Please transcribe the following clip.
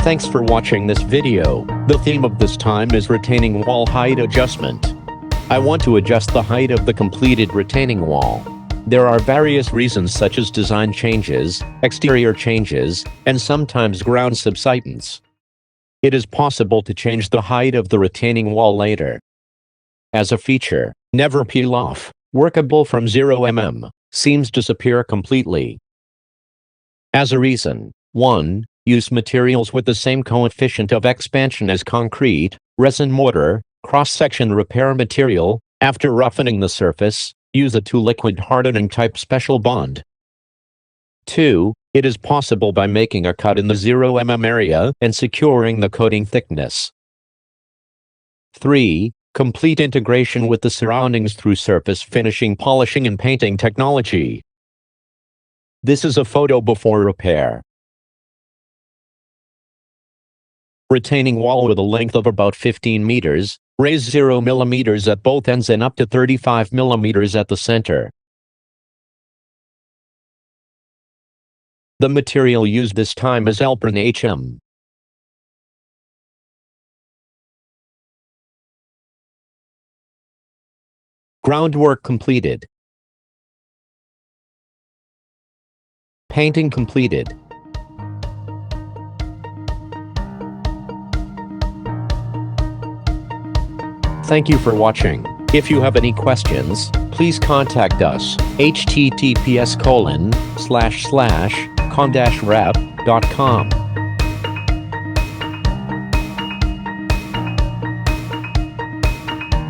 Thanks for watching this video. The theme of this time is retaining wall height adjustment. I want to adjust the height of the completed retaining wall. There are various reasons such as design changes, exterior changes, and sometimes ground subsidence. It is possible to change the height of the retaining wall later. As a feature, never peel off, workable from 0 mm, seams disappear completely. As a reason, 1. Use materials with the same coefficient of expansion as concrete, resin mortar, cross-section repair material. After roughening the surface, use a two-liquid hardening type special bond. 2. It is possible by making a cut in the 0 mm area and securing the coating thickness. 3. Complete integration with the surroundings through surface finishing, polishing, and painting technology. This is a photo before repair. Retaining wall with a length of about 15 meters, raise 0 mm at both ends and up to 35 mm at the center. The material used this time is ALPRON HM. Groundwork completed. Painting completed. Thank you for watching. If you have any questions, please contact us. https://com-rep.com